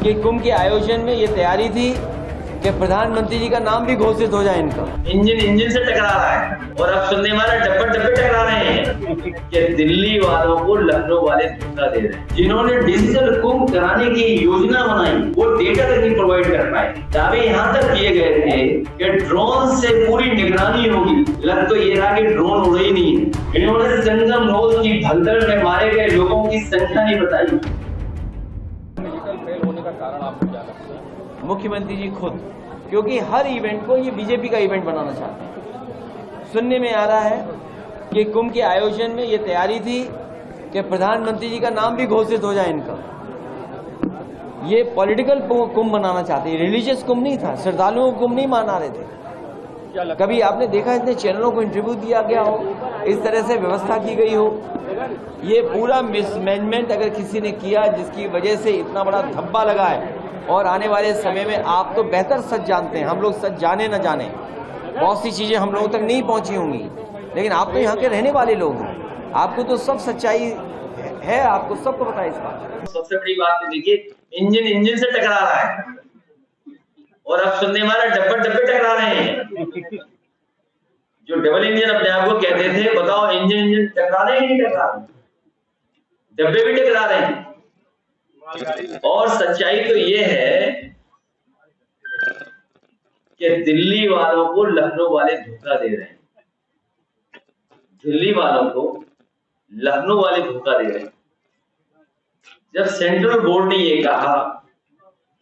कि कुंभ के आयोजन में ये तैयारी थी कि प्रधानमंत्री जी का नाम भी घोषित हो जाए इनका। इंजन से टकरा रहा है और अब सुनने वाले डब्बे टकरा रहे हैं कि दिल्ली वालों को लखनऊ वाले धोखा दे रहे हैं। जिन्होंने डिजिटल कुंभ कराने की योजना बनाई वो डेटा तक नहीं प्रोवाइड कर पाए। दावे यहाँ तक किए गए थे कि ड्रोन से पूरी निगरानी होगी, लग तो ये रहा कि ड्रोन उड़े ही नहीं है। इन्होंने संगम रोड की भगदड़ में मारे गए लोगों की संख्या नहीं बताई। डिजिटल फेल होने का कारण आपको क्या लगता है? मुख्यमंत्री जी खुद, क्योंकि हर इवेंट को ये बीजेपी का इवेंट बनाना चाहते हैं। सुनने में आ रहा है कि कुंभ के आयोजन में ये तैयारी थी कि प्रधानमंत्री जी का नाम भी घोषित हो जाए इनका। ये पॉलिटिकल कुंभ बनाना चाहते हैं, रिलीजियस कुंभ नहीं था, श्रद्धालुओं को कुंभ नहीं माना रहे थे। कभी आपने देखा इतने चैनलों को इंटरव्यू दिया गया हो, इस तरह से व्यवस्था की गई हो? ये पूरा मिसमैनेजमेंट अगर किसी ने किया जिसकी वजह से इतना बड़ा धब्बा लगा है, और आने वाले समय में आप तो बेहतर सच जानते हैं, हम लोग सच जाने न जाने, बहुत सी चीजें हम लोगों तक नहीं पहुंची होंगी, लेकिन आप तो यहाँ के रहने वाले लोग हैं, आपको तो सब सच्चाई है, आपको सबको पता है इस बात। सबसे बड़ी बात तो देखिए, इंजन से टकरा रहा है और अब सुनने वाले डब्बे टकरा रहे हैं। जो डबल इंजन अपने आप को कहते थे, बताओ इंजन टकरा रहे हैं नहीं टकरा रहे? डब्बे भी टकरा रहे हैं। और सच्चाई तो ये है कि दिल्ली वालों को लखनऊ वाले धोखा दे रहे हैं। दिल्ली वालों को लखनऊ वाले धोखा दे रहे हैं। जब सेंट्रल बोर्ड ने ये कहा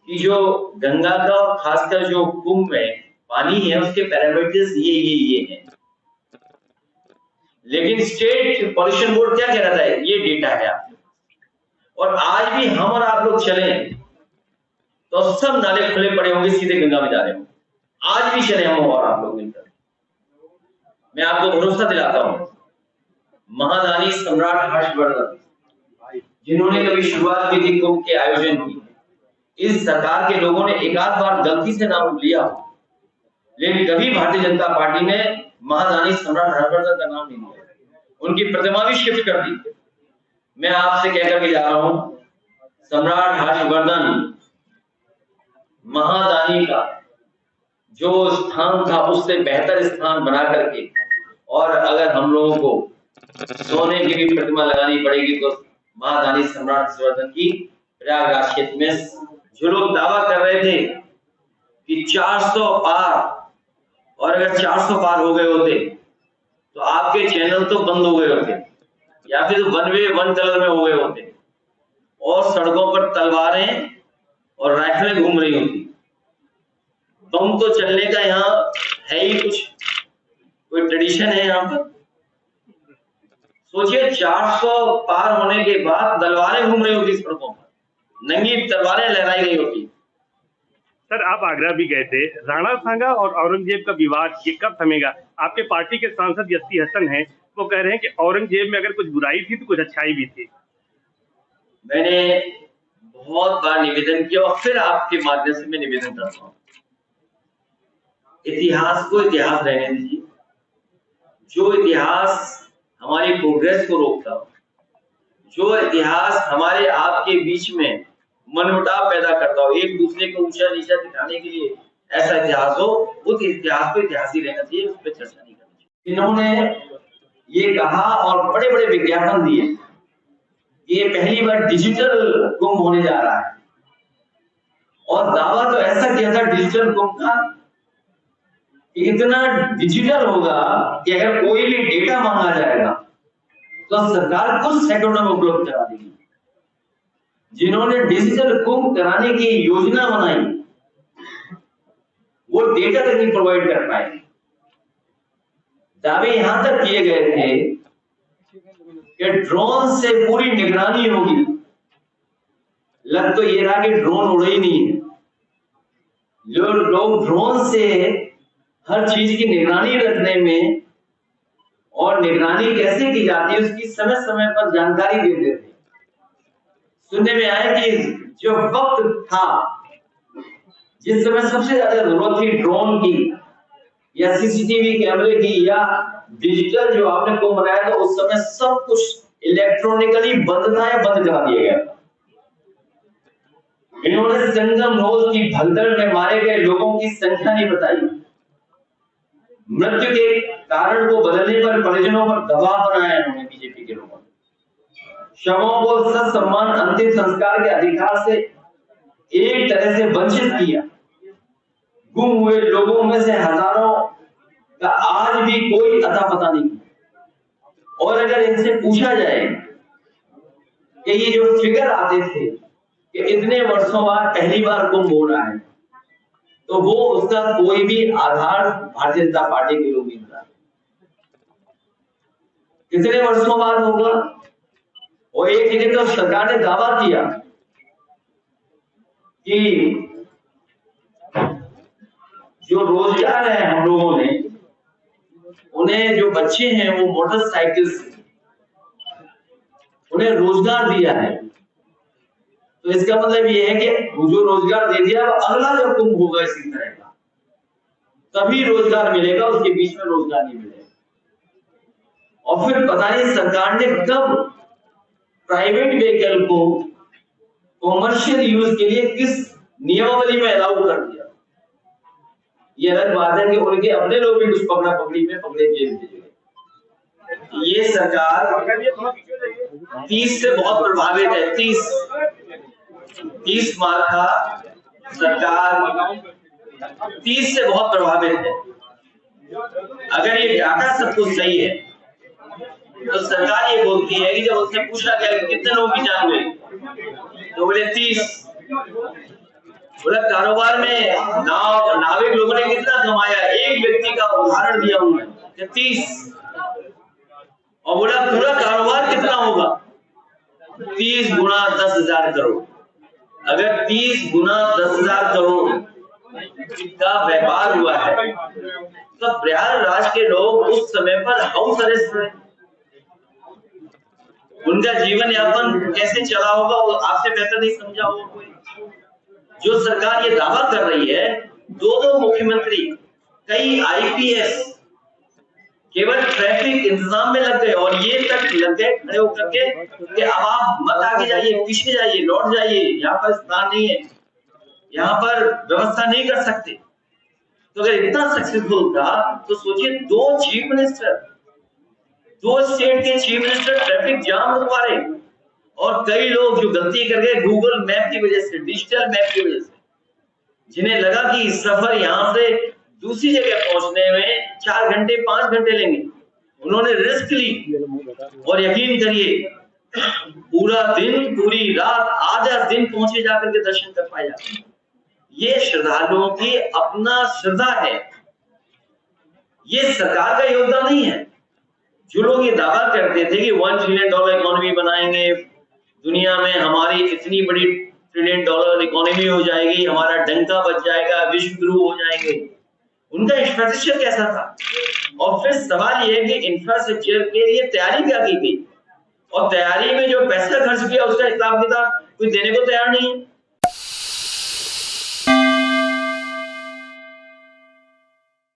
कि जो गंगा का और खासकर जो कुंभ में पानी है उसके पैरामीटर्स ये हैं, लेकिन स्टेट पॉल्यूशन बोर्ड क्या कह रहा था, ये डेटा है आप। और आज भी हम और आप लोग चले तो सब नाले खुले पड़े होंगे, सीधे गंगा में जा रहे होंगे। आज भी चले हम और आप लोग मिलकर, मैं आपको भरोसा दिलाता हूं, महादानी सम्राट हर्षवर्धन जिन्होंने कभी शुरुआत की थी कुंभ के आयोजन की, इस सरकार के लोगों ने एक आध बार गलती से नाम लिया, लेकिन कभी भारतीय जनता पार्टी ने महादानी सम्राट हर्षवर्धन का नाम नहीं लिया। उनकी प्रतिमा भी शिफ्ट कर दी। मैं आपसे कहकर के जा रहा हूं, सम्राट हर्षवर्धन महादानी का जो स्थान था उससे बेहतर स्थान बना करके, और अगर हम लोगों को सोने की भी प्रतिमा लगानी पड़ेगी तो महादानी सम्राट हर्षवर्धन की प्रयागराज क्षेत्र में। जो लोग दावा कर रहे थे कि 400 पार, और अगर 400 पार हो गए होते तो आपके चैनल तो बंद हो गए होते, या फिर वन वे वन कलर में हो गए होते, और सड़कों पर तलवारें और राइफलें घूम रही होती। बम तो चलने का यहाँ है ही कुछ, कोई ट्रेडिशन है यहाँ पर? सोचिए 400 पार होने के बाद तलवारें घूम रही होती सड़कों पर, नंगी तलवारें लहराई गई होती। सर, आप आगरा भी गए थे, राणा सांगा और औरंगजेब का विवाद ये कब थमेगा? आपके पार्टी के सांसद यस्सी हसन हैं, वो कह रहे हैं कि औरंगजेब में अगर कुछ बुराई थी तो कुछ अच्छाई भी थी। मैंने बहुत बार निवेदन किया और फिर आपके माध्यम से मैं निवेदन करता हूँ, इतिहास को इतिहास रहने दीजिए। जो इतिहास हमारी प्रोग्रेस को रोकता हो, जो इतिहास हमारे आपके बीच में मनमुटाव पैदा करता हो, एक दूसरे को ऊंचा नीचा दिखाने के लिए ऐसा इतिहास हो, उस इतिहास को इतिहास ही रहना चाहिए, उस पर चर्चा नहीं करनी चाहिए। इन्होंने ये कहा और बड़े बड़े विज्ञापन दिए, ये पहली बार डिजिटल कुंभ होने जा रहा है, और दावा तो ऐसा किया था डिजिटल कुंभ का कि इतना डिजिटल होगा कि अगर कोई भी डेटा मांगा जाएगा तो सरकार कुछ सेकंडों में उपलब्ध करा देगी। जिन्होंने डिजिटल कुंभ कराने की योजना बनाई वो डेटा तक नहीं प्रोवाइड कर पाए। दावे यहां तक किए गए थे कि ड्रोन से पूरी निगरानी होगी, लग तो ये रहा कि ड्रोन उड़े ही नहीं है। जो लोग ड्रोन से हर चीज की निगरानी रखने में, और निगरानी कैसे की जाती है उसकी समय समय पर जानकारी देते थे। सुनने में आया कि जो वक्त था जिस समय सबसे ज्यादा जरूरत थी ड्रोन की या सीसीटीवी कैमरे की या डिजिटल जो आपने को बनाया था, उस समय सब कुछ इलेक्ट्रॉनिकली बंद था या बंद करा दिया गया था। इन्होंने संगम नोज की भगदड़ में मारे गए लोगों की संख्या नहीं बताई। मृत्यु के कारण को बदलने पर परिजनों पर दबाव बनाया इन्होंने बीजेपी के लोगों ने। शवों को ससम्मान अंतिम संस्कार के अधिकार से एक तरह से वंचित किया। गुम हुए लोगों में से हजारों का आज भी कोई अता पता नहीं। और अगर इनसे पूछा जाए कि ये जो फिगर आते थे कि इतने वर्षों बाद पहली बार कुंभ हो रहा है, तो वो उसका कोई भी आधार भारतीय जनता पार्टी के लोग नहीं बता। कितने वर्षों बाद होगा? और एक जगह तो सरकार ने दावा किया कि जो रोजगार है हम लोगों ने, उन्हें जो बच्चे हैं वो मोटरसाइकिल से उन्हें रोजगार दिया है। तो इसका मतलब ये है कि जो रोजगार दे दिया वो अगला जो कुंभ होगा इसी तरह का तभी रोजगार मिलेगा, उसके बीच में रोजगार नहीं मिलेगा। और फिर पता नहीं सरकार ने कब प्राइवेट व्हीकल को कॉमर्शियल यूज के लिए किस नियमावली में अलाउ कर दिया। ये अलग बात है कि उनके अपने लोग भी कुछ पकड़ा पकड़ी में पकड़े जेल भेजे गए। ये सरकार 30 से बहुत प्रभावित है। 30 मार्का सरकार 30 से बहुत प्रभावित है। अगर ये डाटा सब कुछ सही है तो सरकार ये बोलती है कि जब उसने पूछा गया कि कितने लोगों की जान गई, तो बोले 30। बोला कारोबार में नाविक लोगों ने कितना कमाया, एक व्यक्ति का उदाहरण दिया उन्होंने 30। और बोला पूरा कारोबार कितना होगा, 30 गुना 10,000 करोड़। अगर 30 गुना 10,000 करोड़ का व्यापार हुआ है तो प्रयागराज के लोग उस समय पर हाउस अरेस्ट में, उनका जीवन यापन कैसे चला होगा वो आपसे बेहतर नहीं समझा होगा कोई। जो सरकार ये दावा कर रही है, दो मुख्यमंत्री, कई आईपीएस केवल ट्रैफिक इंतजाम में लग गए और ये तक लग गए खड़े होकर के कि अब आप मत आगे जाइए, पीछे जाइए, लौट जाइए, यहाँ पर स्थान नहीं है, यहाँ पर व्यवस्था नहीं कर सकते। तो अगर इतना सक्सेसफुल था तो सोचिए 2 चीफ मिनिस्टर, 2 स्टेट के चीफ मिनिस्टर ट्रैफिक जाम रुकवा रहे, और कई लोग जो गलती कर गए गूगल मैप की वजह से, डिजिटल मैप की वजह से, जिन्हें लगा कि सफर यहाँ से दूसरी जगह पहुंचने में 4 घंटे 5 घंटे लेंगे, उन्होंने रिस्क ली और यकीन करिए पूरा दिन, पूरी रात, आधा दिन पहुंचे जाकर के दर्शन कर पाए जाते हैं। ये श्रद्धालुओं की अपना श्रद्धा है, ये सरकार का योगदान नहीं है। जो लोग ये दावा करते थे कि $1 ट्रिलियन इकोनॉमी बनाएंगे, दुनिया में हमारी इतनी बड़ी $1 ट्रिलियन इकोनॉमी हो जाएगी, हमारा डंका बच जाएगा, विश्व गुरु हो जाएंगे, उनका इंफ्रास्ट्रक्चर कैसा था? और फिर सवाल यह है कि इंफ्रास्ट्रक्चर के लिए तैयारी क्या की गई, और तैयारी में जो पैसा खर्च किया उसका हिसाब किताब कोई देने को तैयार नहीं है।